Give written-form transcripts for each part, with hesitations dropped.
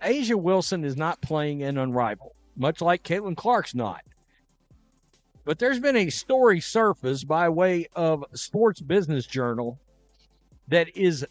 Asia Wilson is not playing in Unrivaled, much like Caitlin Clark's not. But there's been a story surfaced by way of Sports Business Journal that is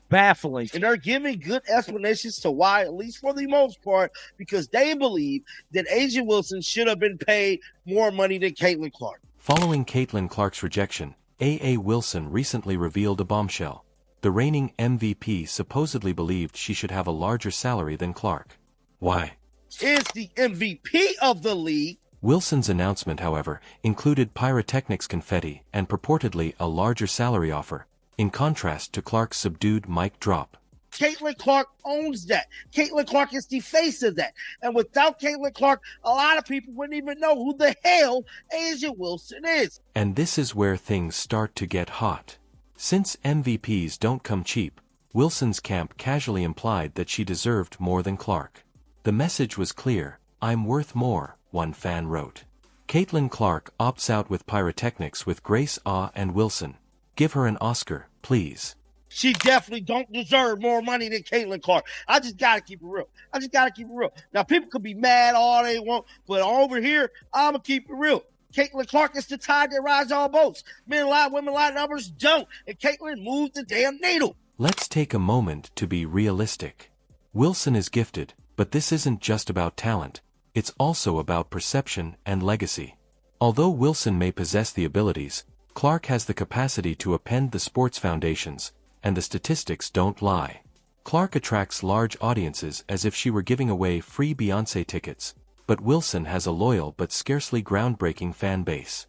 baffling. And they're giving good explanations to why, at least for the most part, because they believe that Asia Wilson should have been paid more money than Caitlin Clark. Following Caitlin Clark's rejection, A.A. Wilson recently revealed a bombshell. The reigning MVP supposedly believed she should have a larger salary than Clark. Why? Is the MVP of the league. Wilson's announcement, however, included pyrotechnics confetti and purportedly a larger salary offer, in contrast to Clark's subdued mic drop. Caitlin Clark owns that. Caitlin Clark is the face of that. And without Caitlin Clark, a lot of people wouldn't even know who the hell Asia Wilson is. And this is where things start to get hot. Since MVPs don't come cheap, Wilson's camp casually implied that she deserved more than Clark. The message was clear: "I'm worth more," one fan wrote. Caitlin Clark opts out with pyrotechnics with Grace Ah and Wilson. "Give her an Oscar, please." She definitely don't deserve more money than Caitlin Clark. I just got to keep it real. Now, people could be mad all they want, but over here, I'm going to keep it real. Caitlin Clark is the tide that rides all boats. Men lie, women lie, numbers don't. And Caitlin moves the damn needle. Let's take a moment to be realistic. Wilson is gifted, but this isn't just about talent. It's also about perception and legacy. Although Wilson may possess the abilities, Clark has the capacity to upend the sports foundations, and the statistics don't lie. Clark attracts large audiences as if she were giving away free Beyoncé tickets, but Wilson has a loyal but scarcely groundbreaking fan base.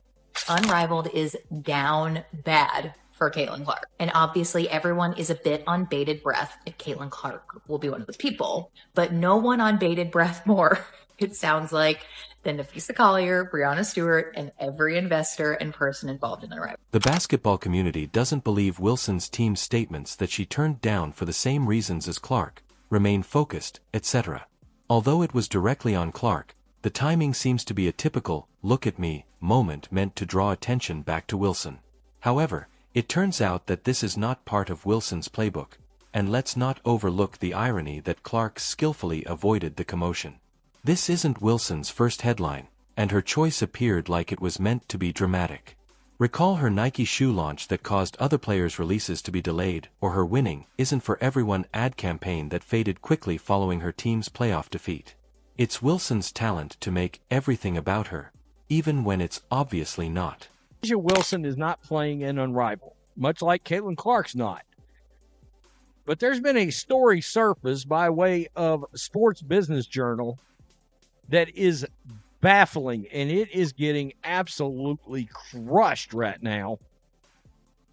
Unrivaled is down bad for Caitlin Clark. And obviously everyone is a bit on bated breath if Caitlin Clark will be one of the people, but no one on bated breath more, it sounds like, than Nafisa Collier, Brianna Stewart, and every investor and person involved in Unrivaled. The basketball community doesn't believe Wilson's team's statements that she turned down for the same reasons as Clark, remain focused, etc. Although it was directly on Clark, the timing seems to be a typical "look at me" moment meant to draw attention back to Wilson. However, it turns out that this is not part of Wilson's playbook, and let's not overlook the irony that Clark skillfully avoided the commotion. This isn't Wilson's first headline, and her choice appeared like it was meant to be dramatic. Recall her Nike shoe launch that caused other players' releases to be delayed, or her "winning isn't for everyone" ad campaign that faded quickly following her team's playoff defeat. It's Wilson's talent to make everything about her, even when it's obviously not. Asia Wilson is not playing in Unrivaled, much like Caitlin Clark's not. But there's been a story surfaced by way of Sports Business Journal that is baffling, and it is getting absolutely crushed right now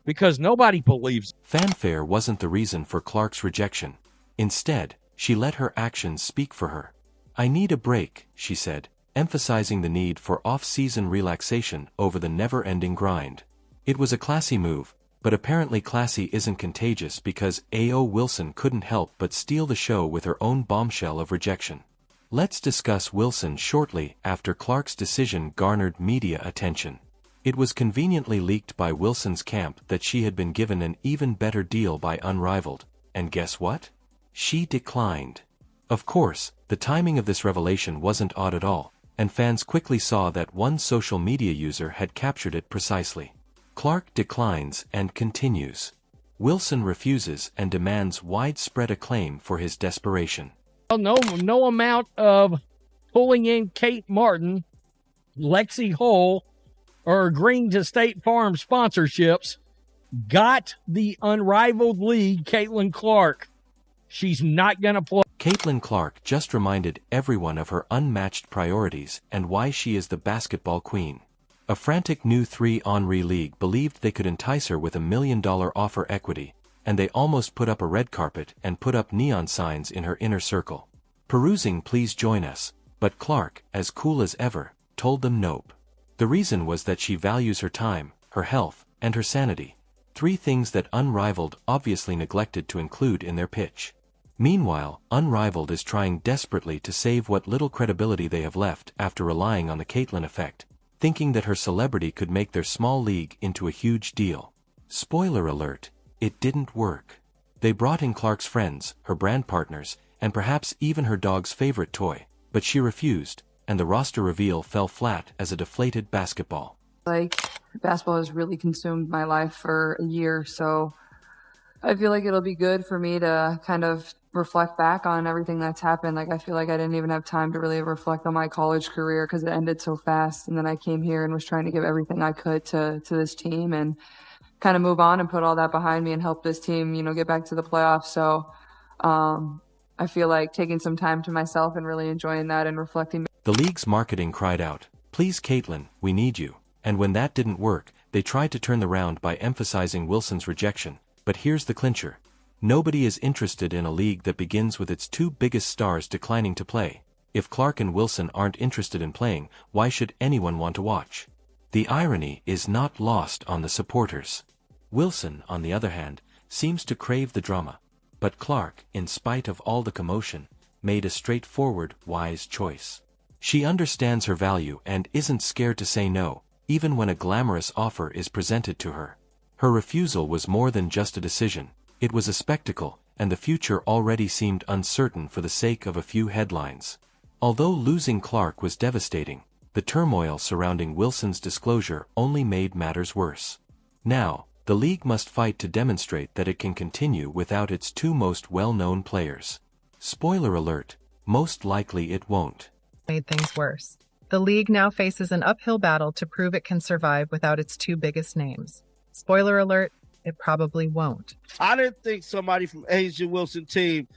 because nobody believes it. Fanfare wasn't the reason for Clark's rejection. Instead, she let her actions speak for her. "I need a break," she said, emphasizing the need for off-season relaxation over the never-ending grind. It was a classy move, but apparently classy isn't contagious because A.O. Wilson couldn't help but steal the show with her own bombshell of rejection. Let's discuss Wilson shortly after Clark's decision garnered media attention. It was conveniently leaked by Wilson's camp that she had been given an even better deal by Unrivaled, and guess what? She declined. Of course, the timing of this revelation wasn't odd at all, and fans quickly saw that one social media user had captured it precisely. Clark declines and continues. Wilson refuses and demands widespread acclaim for his desperation. No amount of pulling in Kate Martin, Lexi Hull, or agreeing to State Farm sponsorships got the Unrivaled League Caitlin Clark. She's not going to play. Caitlin Clark just reminded everyone of her unmatched priorities and why she is the basketball queen. A frantic new 3-on-3 league believed they could entice her with $1 million offer equity, and they almost put up a red carpet and put up neon signs in her inner circle, perusing "Please join us," but Clark, as cool as ever, told them nope. The reason was that she values her time, her health, and her sanity, 3 things that Unrivaled obviously neglected to include in their pitch. Meanwhile, Unrivaled is trying desperately to save what little credibility they have left after relying on the Caitlin effect, thinking that her celebrity could make their small league into a huge deal. Spoiler alert, it didn't work. They brought in Clark's friends, her brand partners, and perhaps even her dog's favorite toy, but she refused, and the roster reveal fell flat as a deflated basketball. Like, basketball has really consumed my life for a year, so I feel like it'll be good for me to kind of reflect back on everything that's happened. Like, I feel like I didn't even have time to really reflect on my college career because it ended so fast. And then I came here and was trying to give everything I could to this team and kind of move on and put all that behind me and help this team, get back to the playoffs. So I feel like taking some time to myself and really enjoying that and reflecting. The league's marketing cried out, "Please, Caitlin, we need you." And when that didn't work, they tried to turn the round by emphasizing Wilson's rejection. But here's the clincher. Nobody is interested in a league that begins with its two biggest stars declining to play. If Clark and Wilson aren't interested in playing, why should anyone want to watch? The irony is not lost on the supporters. Wilson, on the other hand, seems to crave the drama. But Clark, in spite of all the commotion, made a straightforward, wise choice. She understands her value and isn't scared to say no, even when a glamorous offer is presented to her. Her refusal was more than just a decision. It was a spectacle, and the future already seemed uncertain for the sake of a few headlines. Although losing Clark was devastating, the turmoil surrounding Wilson's disclosure only made matters worse. Now, the league must fight to demonstrate that it can continue without its two most well-known players. Spoiler alert, most likely it won't. Made things worse. The league now faces an uphill battle to prove it can survive without its two biggest names. Spoiler alert, it probably won't. I didn't think somebody from Asia Wilson team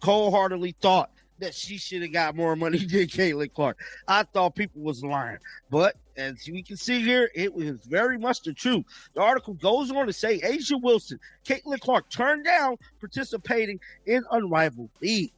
cold-heartedly thought that she should have got more money than Caitlin Clark. I thought people was lying. But as we can see here, it was very much the truth. The article goes on to say Asia Wilson, Caitlin Clark turned down participating in Unrivaled League.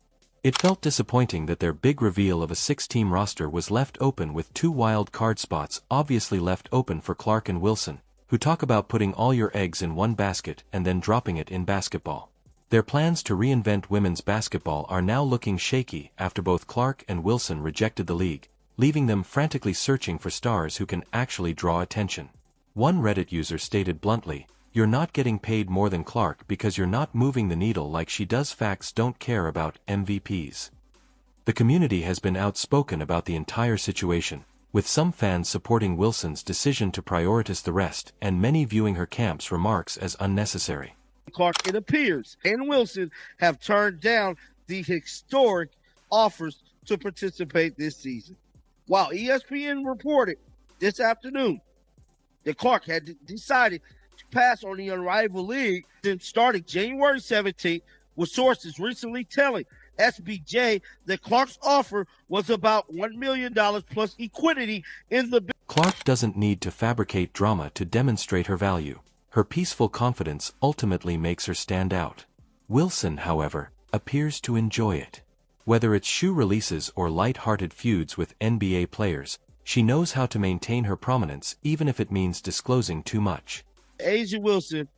It felt disappointing that their big reveal of a 6-team roster was left open with two wild card spots obviously left open for Clark and Wilson, who talk about putting all your eggs in one basket and then dropping it in basketball. Their plans to reinvent women's basketball are now looking shaky after both Clark and Wilson rejected the league, leaving them frantically searching for stars who can actually draw attention. One Reddit user stated bluntly, "You're not getting paid more than Clark because you're not moving the needle like she does. Facts don't care about MVPs." The community has been outspoken about the entire situation, with some fans supporting Wilson's decision to prioritize the rest and many viewing her camp's remarks as unnecessary. Clark, it appears, and Wilson have turned down the historic offers to participate this season. While ESPN reported this afternoon that Clark had decided to pass on the Unrivaled League since starting January 17th, with sources recently telling SBJ that Clark's offer was about $1 million plus equity in the... Clark doesn't need to fabricate drama to demonstrate her value. Her peaceful confidence ultimately makes her stand out. Wilson, however, appears to enjoy it. Whether it's shoe releases or light-hearted feuds with NBA players, she knows how to maintain her prominence even if it means disclosing too much. Asia Wilson,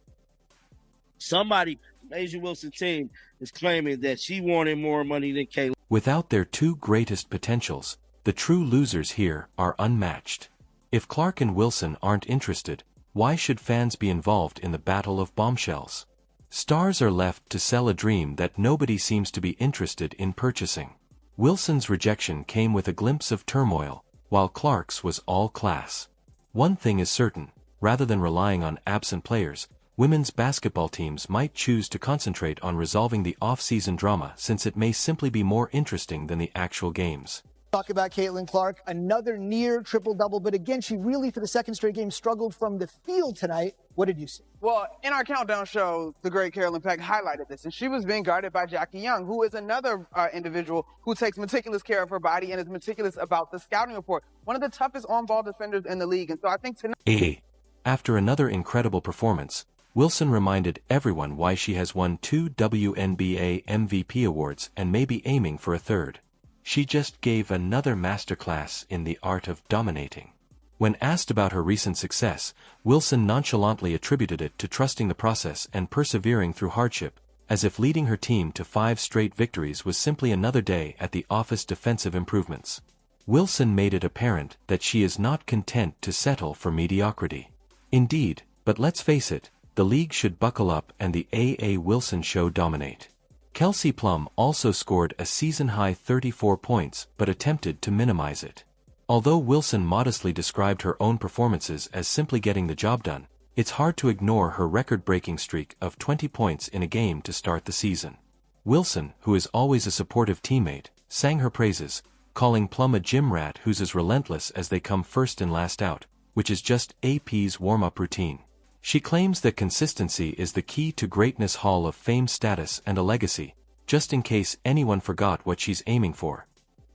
somebody from Asia Wilson team is claiming that she wanted more money than Caitlin. Without their two greatest potentials, the true losers here are unmatched. If Clark and Wilson aren't interested, why should fans be involved in the battle of bombshells? Stars are left to sell a dream that nobody seems to be interested in purchasing. Wilson's rejection came with a glimpse of turmoil, while Clark's was all class. One thing is certain, rather than relying on absent players, women's basketball teams might choose to concentrate on resolving the off-season drama since it may simply be more interesting than the actual games. Talk about Caitlin Clark, another near triple-double, but again, she really, for the second straight game, struggled from the field tonight. What did you see? Well, in our countdown show, the great Carolyn Peck highlighted this, and she was being guarded by Jackie Young, who is another individual who takes meticulous care of her body and is meticulous about the scouting report. One of the toughest on-ball defenders in the league, and so I think tonight... After another incredible performance, Wilson reminded everyone why she has won 2 WNBA MVP awards and may be aiming for a third. She just gave another masterclass in the art of dominating. When asked about her recent success, Wilson nonchalantly attributed it to trusting the process and persevering through hardship, as if leading her team to 5 straight victories was simply another day at the office defensive improvements. Wilson made it apparent that she is not content to settle for mediocrity. Indeed, but let's face it, the league should buckle up and the A.A. Wilson show dominate. Kelsey Plum also scored a season-high 34 points but attempted to minimize it. Although Wilson modestly described her own performances as simply getting the job done, it's hard to ignore her record-breaking streak of 20 points in a game to start the season. Wilson, who is always a supportive teammate, sang her praises, calling Plum a gym rat who's as relentless as they come first and last out, which is just AP's warm-up routine. She claims that consistency is the key to greatness, Hall of Fame status, and a legacy, just in case anyone forgot what she's aiming for.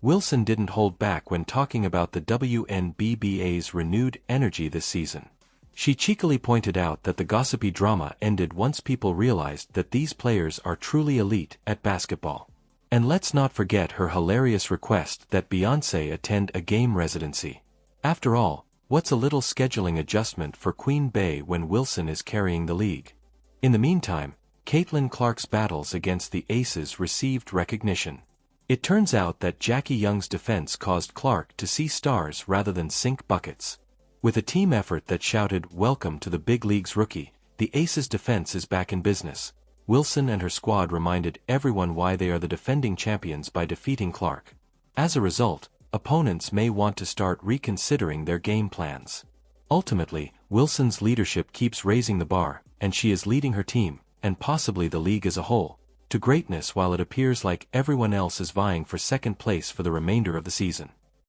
Wilson didn't hold back when talking about the WNBA's renewed energy this season. She cheekily pointed out that the gossipy drama ended once people realized that these players are truly elite at basketball. And let's not forget her hilarious request that Beyoncé attend a game residency. After all, what's a little scheduling adjustment for Queen Bey when Wilson is carrying the league? In the meantime, Caitlin Clark's battles against the Aces received recognition. It turns out that Jackie Young's defense caused Clark to see stars rather than sink buckets. With a team effort that shouted "Welcome to the big leagues, rookie," the Aces defense is back in business. Wilson and her squad reminded everyone why they are the defending champions by defeating Clark. As a result, opponents may want to start reconsidering their game plans. Ultimately, Wilson's leadership keeps raising the bar, and she is leading her team, and possibly the league as a whole, to greatness while it appears like everyone else is vying for second place for the remainder of the season.